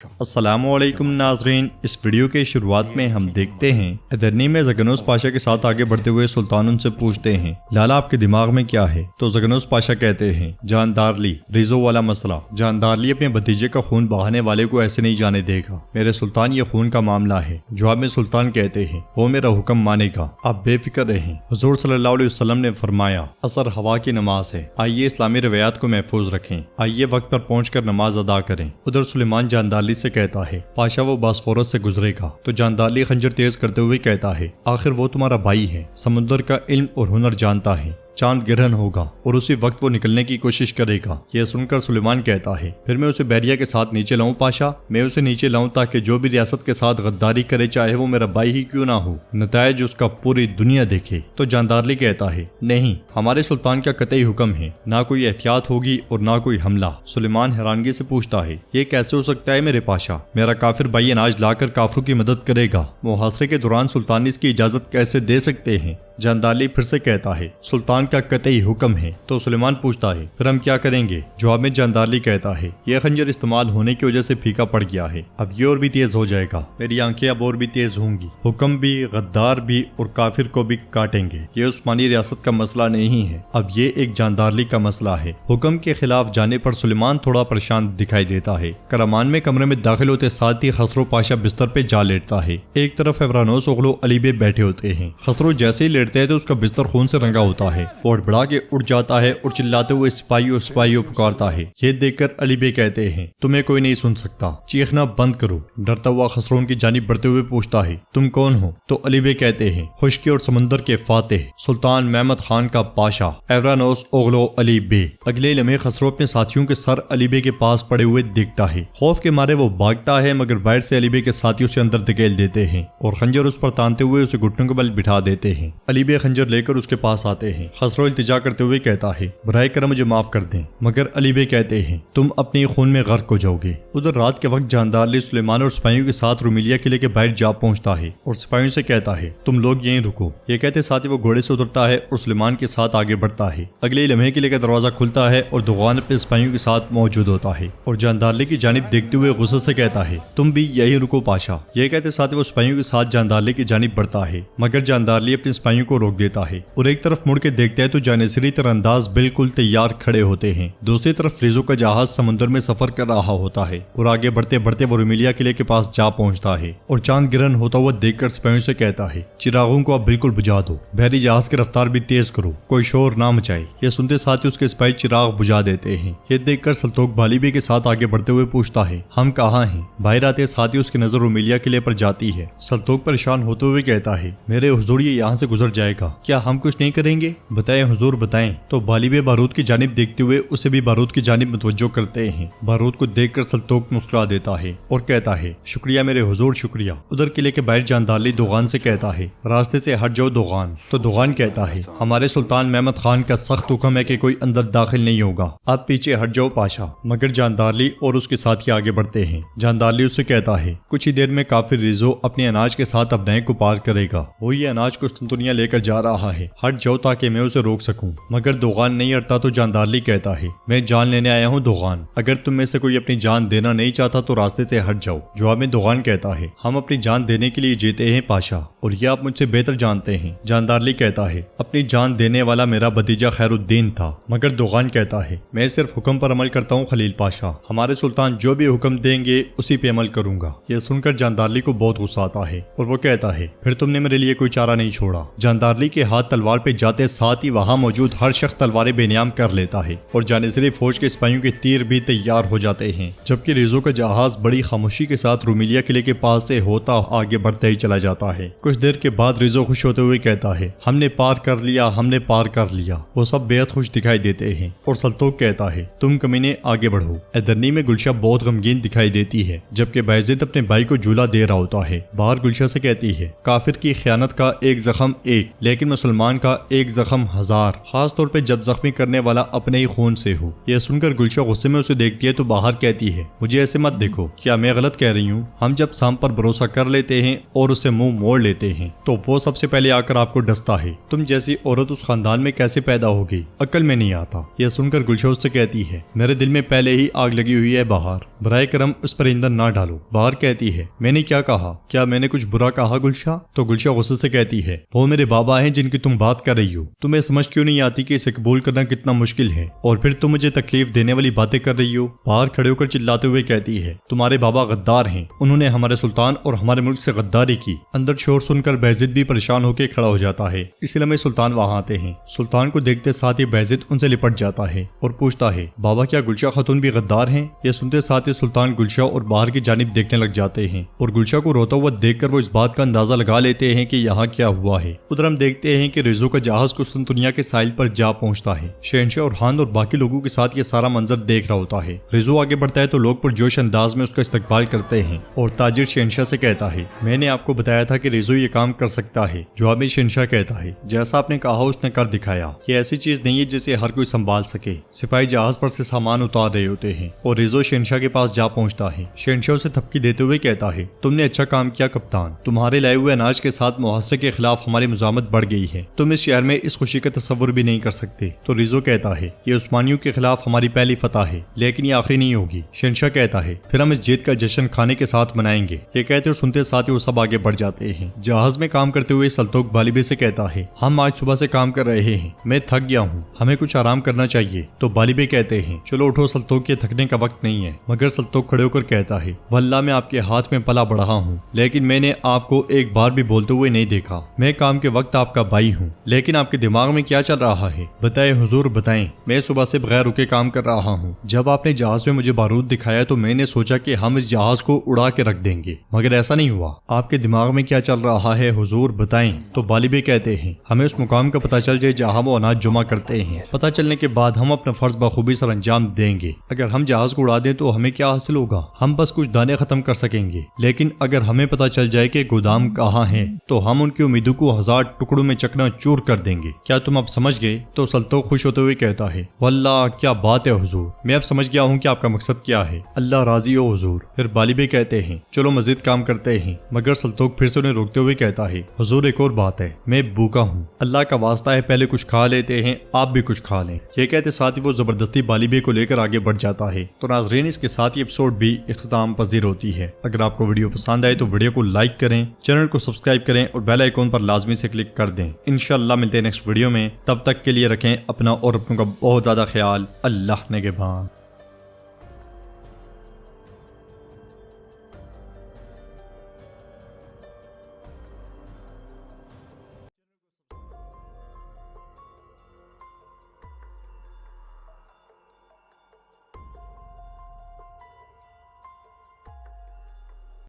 السلام علیکم ناظرین، اس ویڈیو کے شروعات میں ہم دیکھتے ہیں ادرنی میں زگنوس پاشا کے ساتھ آگے بڑھتے ہوئے سلطان ان سے پوچھتے ہیں لالا آپ کے دماغ میں کیا ہے؟ تو زگنوس پاشا کہتے ہیں جاندارلی، ریزو والا مسئلہ۔ جاندارلی اپنے بھتیجے کا خون بہانے والے کو ایسے نہیں جانے دے گا میرے سلطان، یہ خون کا معاملہ ہے۔ جواب میں سلطان کہتے ہیں وہ میرا حکم مانے گا، آپ بے فکر رہیں۔ حضور صلی اللہ علیہ وسلم نے فرمایا عصر ہوا کی نماز ہے، آئیے اسلامی روایات کو محفوظ رکھیں، آئیے وقت پر پہنچ کر نماز ادا کریں۔ ادھر سلیمان جاندارلی سے کہتا ہے پاشا وہ باسفورس سے گزرے گا، تو جاندارلی خنجر تیز کرتے ہوئے کہتا ہے آخر وہ تمہارا بھائی ہے، سمندر کا علم اور ہنر جانتا ہے، چاند گرہن ہوگا اور اسی وقت وہ نکلنے کی کوشش کرے گا۔ یہ سن کر سلیمان کہتا ہے پھر میں اسے بیریا کے ساتھ نیچے لاؤں پاشا، میں اسے نیچے لاؤں تاکہ جو بھی ریاست کے ساتھ غداری کرے چاہے وہ میرا بھائی ہی کیوں نہ ہو، نتائج اس کا پوری دنیا دیکھے۔ تو جاندارلی کہتا ہے نہیں، ہمارے سلطان کا قطعی حکم ہے، نہ کوئی احتیاط ہوگی اور نہ کوئی حملہ۔ سلیمان حیرانگی سے پوچھتا ہے یہ کیسے ہو سکتا ہے میرے پاشا؟ میرا کافر بھائی اناج لا کر کافروں کی مدد کرے گا، محاصرے کے دوران سلطان اس کی اجازت کیسے دے سکتے ہیں؟ جاندارلی پھر سے کہتا ہے سلطان کا قطعی حکم ہے۔ تو سلیمان پوچھتا ہے پھر ہم کیا کریں گے؟ جواب میں جاندارلی کہتا ہے یہ خنجر استعمال ہونے کی وجہ سے پھیکا پڑ گیا ہے، اب یہ اور بھی تیز ہو جائے گا، میری آنکھیں اب اور بھی تیز ہوں گی، حکم بھی، غدار بھی اور کافر کو بھی کاٹیں گے۔ یہ عثمانی ریاست کا مسئلہ نہیں ہے، اب یہ ایک جاندارلی کا مسئلہ ہے۔ حکم کے خلاف جانے پر سلیمان تھوڑا پریشان دکھائی دیتا ہے۔ کرامان میں کمرے میں داخل ہوتے ساتھ ہی خسرو پاشا بستر پہ جا لیٹتا ہے۔ ایک طرف ایورانوس اغلو علی بے بیٹھے ہوتے ہیں۔ خسرو جیسے ہی لیٹتے ہیں تو اس کا بستر خون سے رنگا ہوتا ہے، اور بڑھا کے اٹھ جاتا ہے اور چلاتے ہوئے سپاہیوں سپاہیوں پکارتا ہے۔ یہ دیکھ کر علی بے کہتے ہیں تمہیں کوئی نہیں سن سکتا، چیخنا بند کرو۔ ڈرتا ہوا خسرو ان کی جانب بڑھتے ہوئے پوچھتا ہے تم کون ہو؟ تو علی بے کہتے ہیں خشکی اور سمندر کے فاتح سلطان محمد خان کا پاشا ایورانوس اغلو علی بے۔ اگلے لمحے خسرو اپنے ساتھیوں کے سر علی بے کے پاس پڑے ہوئے دیکھتا ہے۔ خوف کے مارے وہ بھاگتا ہے، مگر باہر سے علی بے کے ساتھیوں سے اندر دھکیل دیتے ہیں اور خنجر اس پر تانتے ہوئے اسے گھٹنوں کے بل بٹھا دیتے ہیں۔ علی بے خنجر لے کر اس کے پاس آتے ہیں۔ خسرو التجا کرتے ہوئے کہتا ہے برائے کرم مجھے معاف کر دیں، مگر علی بے کہتے ہیں تم اپنے خون میں غرق ہو جاؤ گے۔ ادھر رات کے وقت جاندارلی سلیمان اور سپاہیوں کے ساتھ رومیلیا قلعے کے باہر جا پہنچتا ہے اور سپاہیوں سے کہتا ہے تم لوگ یہیں رکو۔ یہ کہتے ساتھ ہی وہ گھوڑے سے اترتا ہے اور سلیمان کے ساتھ آگے بڑھتا ہے۔ اگلے لمحے قلعے کا دروازہ کھلتا ہے اور دوغان اپنے سپاہیوں کے ساتھ موجود ہوتا ہے اور جاندارلی کی جانب دیکھتے ہوئے غصے سے کہتا ہے تم بھی یہیں رکو پاشا۔ یہ کہتے ساتھ ہی وہ سپاہیوں کے ساتھ جاندارلی کی جانب بڑھتا ہے، مگر جاندارلی اپنے سپاہیوں کو روک دیتا ہے اور ایک طرف مڑ کے دیکھتا ہے تو جانشری تر انداز بالکل تیار کھڑے ہوتے ہیں۔ دوسری طرف ریزو کا جہاز سمندر میں سفر کر رہا ہوتا ہے اور آگے بڑھتے بڑھتے وہ رومیلیا قلعے کے پاس جا پہنچتا ہے اور چاند گرہن ہوتا ہوا دیکھ کر سپاہیوں سے کہتا ہے چراغوں کو اب بالکل بجھا دو، بحری جہاز کی رفتار بھی تیز کرو، کوئی شور نہ مچائے۔ یہ سنتے ساتھ ہی اس کے سپاہی چراغ بجھا دیتے ہیں۔ یہ دیکھ کر سلطوق بالیبی کے ساتھ آگے بڑھتے ہوئے پوچھتا ہے ہم کہاں ہیں؟ باہر آتے ساتھ ہی اس کی نظر رومیلیا قلعے پر جاتی ہے۔ سلطوق پریشان ہوتے ہوئے کہتا ہے میرے حضور یہ یہاں سے گزر جائے گا، کیا ہم کچھ نہیں کریں گے؟ بتائیں حضور بتائیں۔ تو بالیبے بارود کی جانب دیکھتے ہوئے اسے بھی بارود کی جانب متوجہ کرتے ہیں۔ بارود کو دیکھ کر سلطوق مسکرا دیتا ہے اور کہتا ہے شکریہ میرے حضور شکریہ۔ ادھر قلعے کے باہر جاندارلی دوغان سے کہتا ہے راستے سے ہٹ جاؤ دوغان۔ تو دوغان کہتا ہے ہمارے سلطان محمد خان کا سخت حکم ہے کہ کوئی اندر داخل نہیں ہوگا، آپ پیچھے ہٹ جاؤ پاشا۔ مگر جاندارلی اور اس کے ساتھی آگے بڑھتے ہیں۔ جاندارلی اس سے کہتا ہے کچھ ہی دیر میں کافر ریزو اپنے اناج کے ساتھ اپنائیں کو پار کرے گا، وہ یہ اناج قسطنطنیہ لے کر جا رہا ہے، ہٹ جاؤ تاکہ میں اسے روک سکوں۔ مگر دوغان نہیں ہٹتا تو جاندارلی کہتا ہے میں جان لینے آیا ہوں دوغان، اگر تم میں سے کوئی اپنی جان دینا نہیں چاہتا تو راستے سے ہٹ جاؤ۔ جواب میں دوغان کہتا ہے ہم اپنی جان دینے کے لیے جیتے ہیں پاشا، اور یہ آپ مجھ سے بہتر جانتے ہیں۔ جاندارلی کہتا ہے اپنی جان دینے والا میرا بھتیجا خیر الدین تھا، مگر دوغان کہتا ہے میں صرف حکم پر عمل کرتا ہوں خلیل پاشا، ہمارے سلطان جو بھی حکم دیں گے اسی پہ عمل کروں گا۔ یہ سن کر جاندارلی کو بہت غصہ آتا ہے اور وہ کہتا ہے پھر تم نے میرے لیے کوئی چارہ نہیں چھوڑا۔ جاندارلی کے ہاتھ تلوار پہ جاتے ساتھ ہی وہاں موجود ہر شخص تلواریں بے نیام کر لیتا ہے اور جانشری فوج کے سپاہیوں کے تیر بھی تیار ہو جاتے ہیں، جبکہ ریزو کا جہاز بڑی خاموشی کے ساتھ رومیلیا قلعے کے پاس سے ہوتا آگے بڑھتا ہی چلا جاتا ہے۔ کچھ دیر کے بعد ریزو خوش ہوتے ہوئے کہتا ہے ہم نے پار کر لیا، ہم نے پار کر لیا۔ وہ سب بےحد خوش دکھائی دیتے ہیں اور سلطوق کہتا ہے تم کمینے آگے بڑھو۔ ادرنی میں گلشا بہت غمگین دکھائی دیتی ہے، جبکہ بایزید اپنے بھائی کو جھولا دے رہا ہوتا ہے۔ باہر گلشا سے کہتی ہے کافر کی خیانت کا ایک زخم ایک، لیکن مسلمان کا ایک زخم 1000, خاص طور پہ جب زخمی کرنے والا اپنے ہی خون سے ہو۔ یہ سن کر گلشا غصے میں اسے دیکھتی ہے تو باہر کہتی ہے مجھے ایسے مت دیکھو، کیا میں غلط کہہ رہی ہوں؟ ہم جب سام پر بھروسہ کر لیتے ہیں اور اسے منہ موڑ لیتے ہیں تو وہ سب سے پہلے آ کر آپ کو ڈستا ہے۔ تم جیسی عورت اس خاندان میں کیسے پیدا ہو گئی؟ عقل میں نہیں آتا۔ یہ سن کر گلشا اس سے کہتی ہے میرے دل میں پہلے ہی آگ لگی ہوئی ہے باہر، برائے کرم اس پر ایندھن نہ ڈالو۔ باہر کہتی ہے میں نے کیا کہا؟ کیا میں نے کچھ برا کہا گلشا؟ تو گلشا غصے سے کہتی ہے وہ میرے بابا ہیں جن کی تم بات کر رہی ہو، تمہیں سمجھ کیوں نہیں آتی کہ اسے قبول کرنا کتنا مشکل ہے، اور پھر تم مجھے تکلیف دینے والی باتیں کر رہی ہو۔ باہر کھڑے ہو کر چلاتے ہوئے کہتی ہے تمہارے بابا غدار ہیں، انہوں نے ہمارے سلطان اور ہمارے ملک سے غداری کی۔ اندر شور سن کر بہزت بھی پریشان ہو کے کھڑا ہو جاتا ہے۔ اسی لمحے سلطان وہاں آتے ہیں۔ سلطان کو دیکھتے ساتھ ہی بہزت ان سے لپٹ جاتا ہے اور پوچھتا ہے بابا کیا گلشا خاتون بھی غدار ہیں؟ یہ سنتے ساتھ ہی سلطان گلشا اور باہر کی جانب دیکھنے لگ جاتے ہیں اور گلشا کو روتا ہوا دیکھ کر وہ اس بات کا اندازہ لگا لیتے ہیں کہ یہاں کیا ہوا ہے۔ ادھر ہم دیکھتے ہیں کہ ریزو کا جہاز قسطنطنیہ کے ساحل پر جا پہنچتا ہے۔ شہنشاہ اور ہاند اور باقی لوگوں کے ساتھ یہ سارا منظر دیکھ رہا ہوتا ہے۔ ریزو آگے بڑھتا ہے تو لوگ پرجوش انداز میں اس کا استقبال کرتے ہیں اور تاجر شہنشاہ سے کہتا ہے میں نے آپ کو بتایا تھا کہ ریزو یہ کام کر سکتا ہے۔ جواب میں شہنشاہ کہتا ہے جیسا آپ نے کہا اس نے کر دکھایا، یہ ایسی چیز نہیں ہے جسے ہر کوئی سنبھال سکے۔ سپاہی جہاز پر سے سامان اتار رہے ہوتے ہیں اور ریزو شہنشاہ کے پاس جا پہنچتا ہے۔ شہنشاہ اسے تھپکی دیتے ہوئے کہتا ہے تم نے اچھا کام کیا کپتان، تمہارے لائے ہوئے اناج کے ساتھ محاصرے کے خلاف ہماری مزاحمت بڑھ گئی ہے، تم اس شہر میں اس خوشی کا تصور بھی نہیں کر سکتے۔ تو ریزو کہتا ہے یہ عثمانیوں کے خلاف ہماری پہلی فتح ہے لیکن یہ آخری نہیں ہوگی۔ شہنشاہ کہتا ہے پھر ہم اس جیت کا جشن کھانے کے ساتھ منائیں گے۔ یہ کہتے اور سنتے ساتھ ہی وہ سب آگے بڑھ جاتے ہیں۔ جہاز میں کام کرتے ہوئے سلطوق بالیبے سے کہتا ہے ہم آج صبح سے کام کر رہے ہیں، میں تھک گیا ہوں، ہمیں کچھ آرام کرنا چاہیے۔ تو بالیبے کہتے ہیں چلو اٹھو سلطوق، یہ تھکنے کا وقت نہیں ہے۔ مگر سلطوق کھڑے ہو کر کہتا ہے واللہ میں آپ کے ہاتھ میں پلا بڑھا ہوں لیکن میں نے آپ کو ایک بار بھی بولتے ہوئے نہیں دیکھا۔ میں کام کے وقت آپ کا بھائی ہوں لیکن آپ کے دماغ میں کیا چل رہا ہے؟ بتائیں حضور بتائیں۔ میں صبح سے بغیر رکے کام کر رہا ہوں، جب آپ نے جہاز میں مجھے بارود دکھایا تو میں نے سوچا کہ ہم اس جہاز کو اڑا کے رکھ دیں گے مگر ایسا نہیں ہوا۔ آپ کے دماغ میں کیا چل رہا ہے حضور بتائیں۔ تو بالیبے کہتے ہیں ہمیں اس مقام کا پتہ چل جائے جہاں وہ اناج جمع کرتے ہیں، پتہ چلنے کے بعد ہم اپنا فرض بخوبی سر انجام دیں گے۔ اگر ہم جہاز کو اڑا دیں تو ہمیں کیا حاصل ہوگا؟ ہم بس کچھ دانے ختم کر سکیں گے، لیکن اگر ہمیں پتہ چل جائے کہ گودام کہاں ہے تو ہم ان کی امیدوں کو 1000 ٹکڑوں میں چکنا چور کر دیں گے۔ کیا تم اب سمجھ گئے؟ تو سلطوق خوش ہوتے ہوئے کہتا ہے واللہ کیا بات ہے حضور، میں اب سمجھ گیا ہوں کہ آپ کا مقصد کیا ہے، اللہ راضی ہو حضور۔ پھر بالیبے کہتے ہیں چلو مزید کام کرتے ہیں، مگر سلطوق پھر سے انہیں روکتے ہوئے کہتا ہے حضور ایک اور بات ہے، میں بھوکا ہوں، اللہ کا واسطہ ہے پہلے کچھ کھا لیتے ہیں، آپ بھی کچھ کھا لیں۔ یہ کہتے ساتھ ہی وہ زبردستی بالیبے کو لے کر آگے بڑھ جاتا ہے۔ تو ناظرین اس کے ساتھ یہ ایپیسوڈ بھی اختتام پذیر ہوتی ہے۔ اگر آپ کو ویڈیو پسند آئے تو ویڈیو کو لائک کریں، چینل کو سبسکرائب کریں اور بیل آئیکن پر لازمی سے کلک کر دیں۔ انشاءاللہ ملتے ہیں نیکسٹ ویڈیو میں، تب تک کے لیے رکھیں اپنا اور اپنوں کا بہت زیادہ خیال۔ اللہ نگہبان۔